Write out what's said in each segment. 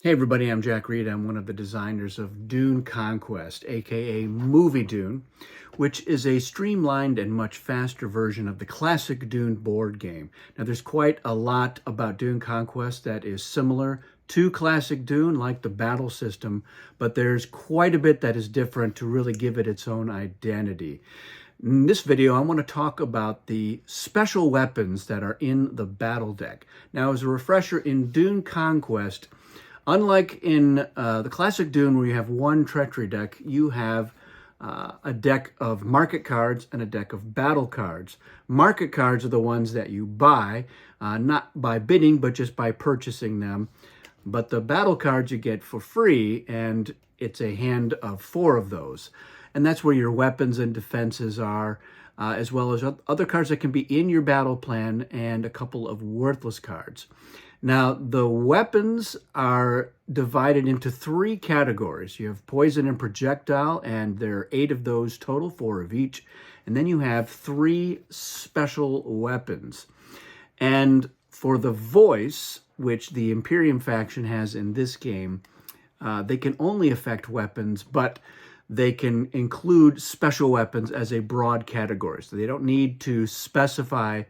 Hey everybody, I'm Jack Reed. I'm one of the designers of Dune Conquest, aka Movie Dune, which is a streamlined and much faster version of the classic Dune board game. Now there's quite a lot about Dune Conquest that is similar to classic Dune, like the battle system, but there's quite a bit that is different to really give it its own identity. In this video, I want to talk about the special weapons that are in the battle deck. Now, as a refresher, in Dune Conquest, unlike in the classic Dune, where you have one treachery deck, you have a deck of market cards and a deck of battle cards. Market cards are the ones that you buy, not by bidding, but just by purchasing them. But the battle cards you get for free, and it's a hand of 4 of those. And that's where your weapons and defenses are, as well as other cards that can be in your battle plan and a couple of worthless cards. Now, the weapons are divided into 3 categories. You have poison and projectile, and there are 8 of those total, 4 of each. And then you have 3 special weapons. And for the voice, which the Imperium faction has in this game, they can only affect weapons, but they can include special weapons as a broad category. So they don't need to specify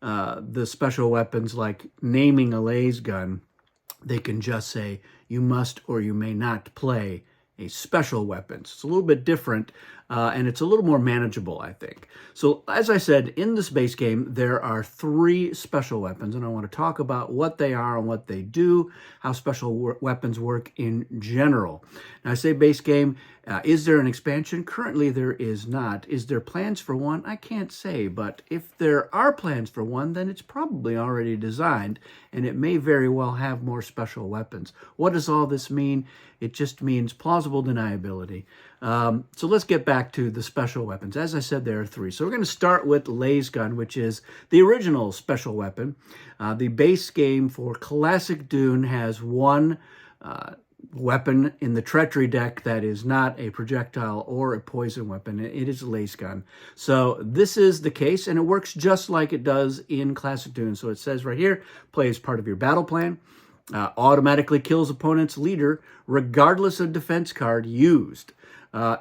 the special weapons like naming a laser gun. They can just say you must or you may not play a special weapon. It's a little bit different, and it's a little more manageable, I think. So as I said, in this base game, there are 3 special weapons, and I want to talk about what they are and what they do, how special weapons work in general. Now, I say base game. Is there an expansion? Currently, there is not. Is there plans for one? I can't say, but if there are plans for one, then it's probably already designed, and it may very well have more special weapons. What does all this mean? It just means plausible deniability. So let's get back to the special weapons. As I said, there are 3. So we're going to start with laser gun, which is the original special weapon. The base game for Classic Dune has one weapon in the treachery deck that is not a projectile or a poison weapon. It is a laser gun. So this is the case, and it works just like it does in Classic Dune. So it says right here, play as part of your battle plan. Automatically kills opponent's leader regardless of defense card used.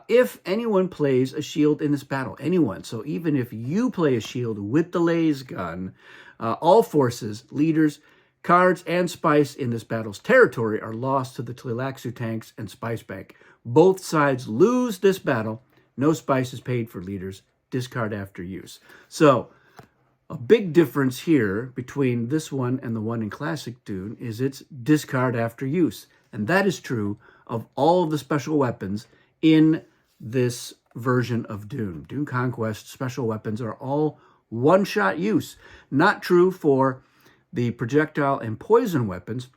If anyone plays a shield in this battle, anyone, so even if you play a shield with the laser gun, all forces, leaders, cards, and spice in this battle's territory are lost to the Tleilaxu tanks and spice bank. Both sides lose this battle. No spice is paid for leaders. Discard after use. So a big difference here between this one and the one in Classic Dune is its discard after use. And that is true of all of the special weapons in this version of Dune. Dune Conquest special weapons are all one-shot use. Not true for the projectile and poison weapons.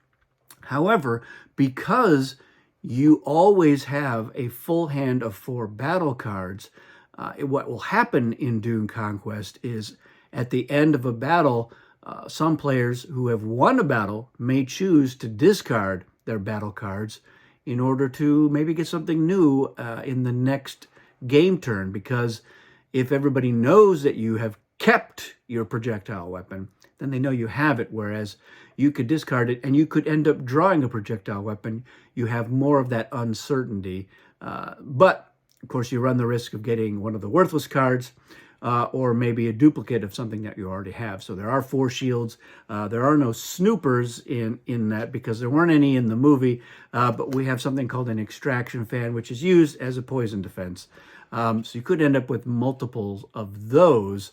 However, because you always have a full hand of 4 battle cards, what will happen in Dune Conquest is at the end of a battle, some players who have won a battle may choose to discard their battle cards in order to maybe get something new in the next game turn, because if everybody knows that you have kept your projectile weapon, then they know you have it, whereas you could discard it and you could end up drawing a projectile weapon. You have more of that uncertainty. But, of course, you run the risk of getting one of the worthless cards or maybe a duplicate of something that you already have. So there are 4 shields. There are no snoopers in that because there weren't any in the movie, but we have something called an extraction fan, which is used as a poison defense. So you could end up with multiples of those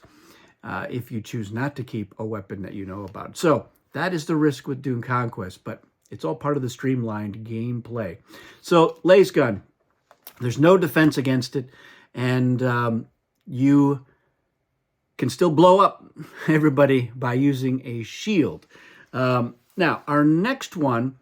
if you choose not to keep a weapon that you know about. So that is the risk with Dune Conquest, but it's all part of the streamlined gameplay. So laser gun, there's no defense against it, and you can still blow up everybody by using a shield. Now, our next one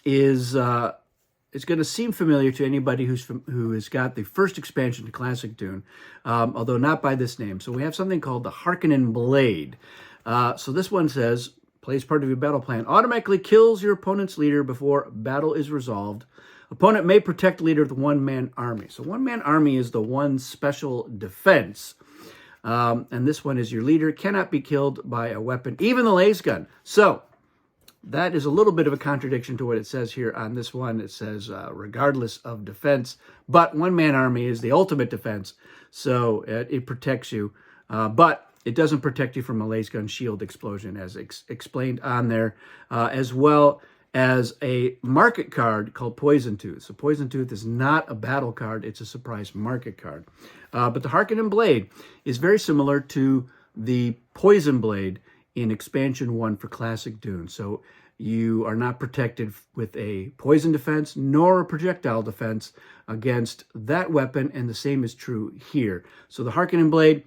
is it's going to seem familiar to anybody who has got the first expansion to Classic Dune, although not by this name. So we have something called the Harkonnen Blade. So this one says, plays part of your battle plan, automatically kills your opponent's leader before battle is resolved. Opponent may protect leader with one-man army. So one-man army is the one special defense. And this one is your leader cannot be killed by a weapon, even the laser gun. So that is a little bit of a contradiction to what it says here on this one. It says, regardless of defense, but one-man army is the ultimate defense, so it protects you, but it doesn't protect you from a laser gun shield explosion, as explained on there, as well as a market card called Poison Tooth. So Poison Tooth is not a battle card, it's a surprise market card. But the Harkonnen Blade is very similar to the Poison Blade in Expansion 1 for Classic Dune. So you are not protected with a poison defense nor a projectile defense against that weapon, and the same is true here. So the Harkonnen Blade,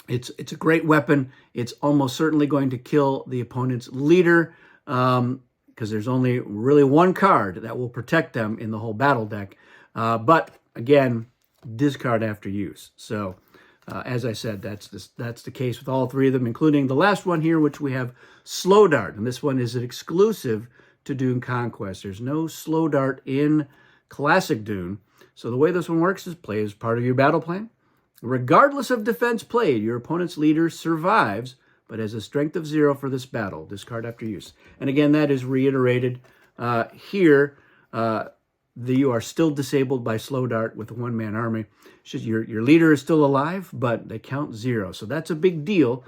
it's a great weapon. It's almost certainly going to kill the opponent's leader, because there's only really one card that will protect them in the whole battle deck. But again, discard after use. So as I said, that's the case with all three of them, including the last one here, which we have Slow Dart. And this one is an exclusive to Dune Conquest. There's no Slow Dart in Classic Dune. So the way this one works is play as part of your battle plan. Regardless of defense played, your opponent's leader survives, but has a strength of 0 for this battle. Discard after use. And again, that is reiterated here. You are still disabled by Slow Dart with a one-man army. It's just your leader is still alive, but they count 0. So that's a big deal.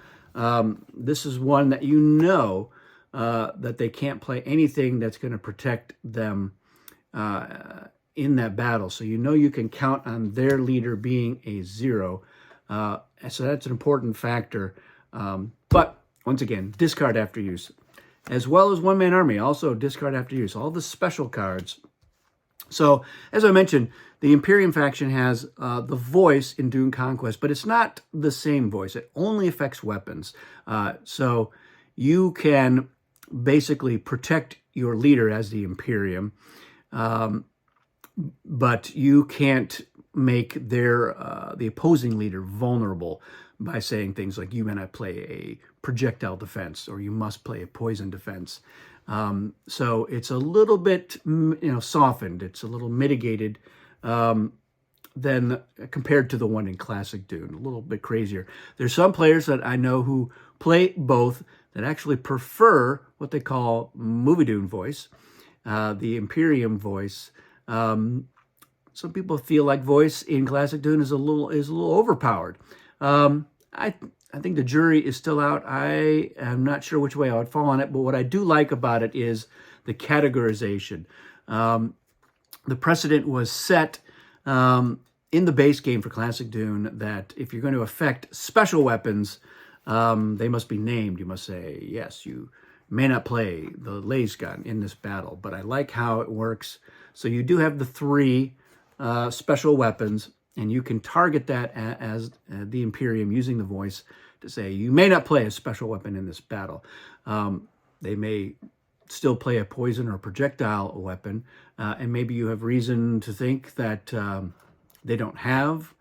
This is one that you know that they can't play anything that's going to protect them in that battle. So you know you can count on their leader being a 0. So that's an important factor. But once again, discard after use. As well as one-man army, also discard after use. All the special cards. So, as I mentioned, the Imperium faction has the voice in Dune Conquest, but it's not the same voice. It only affects weapons. So you can basically protect your leader as the Imperium, but you can't make the opposing leader vulnerable by saying things like, you may not play a projectile defense, or you must play a poison defense. So it's a little bit, softened. It's a little mitigated than compared to the one in Classic Dune, a little bit crazier. There's some players that I know who play both that actually prefer what they call Movie Dune voice, the Imperium voice. Some people feel like voice in Classic Dune is a little overpowered. I think the jury is still out. I am not sure which way I would fall on it, but what I do like about it is the categorization. The precedent was set in the base game for Classic Dune that if you're going to affect special weapons, they must be named. You must say, yes, you may not play the laser gun in this battle, but I like how it works. So you do have the 3 special weapons, and you can target that as the Imperium using the voice to say, you may not play a special weapon in this battle. They may still play a poison or projectile weapon, and maybe you have reason to think that they don't have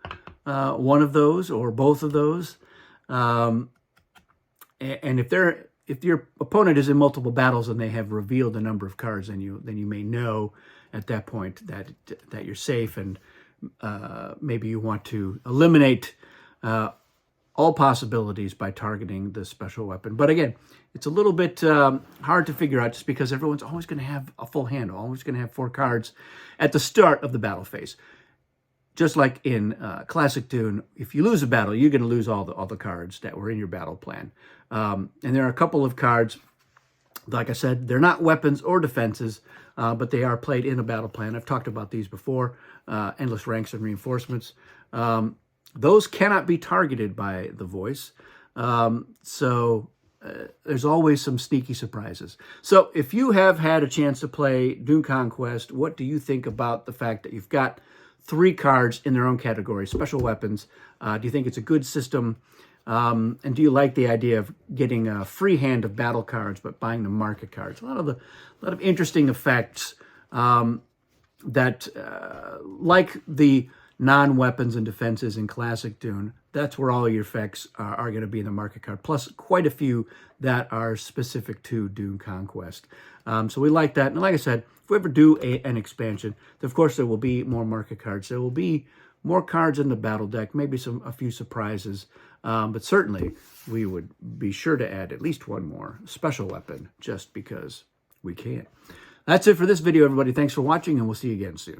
one of those or both of those. And if your opponent is in multiple battles and they have revealed a number of cards, then you may know at that point that you're safe, and maybe you want to eliminate all possibilities by targeting the special weapon. But again, it's a little bit hard to figure out, just because everyone's always going to have a full hand, always going to have 4 cards at the start of the battle phase. Just like in Classic Dune, if you lose a battle, you're going to lose all the cards that were in your battle plan. And there are a couple of cards, like I said, they're not weapons or defenses, but they are played in a battle plan. I've talked about these before, Endless Ranks and Reinforcements. Those cannot be targeted by the voice, so there's always some sneaky surprises. So if you have had a chance to play Dune Conquest, what do you think about the fact that you've got 3 cards in their own category, special weapons? Do you think it's a good system? And do you like the idea of getting a free hand of battle cards but buying the market cards? A lot of interesting effects that, like the non-weapons and defenses in Classic Dune, that's where all your effects are going to be in the market card, plus quite a few that are specific to Dune Conquest. So we like that. And like I said, if we ever do an expansion, of course there will be more market cards. There will be more cards in the battle deck, maybe a few surprises, but certainly we would be sure to add at least one more special weapon just because we can. That's it for this video, everybody. Thanks for watching, and we'll see you again soon.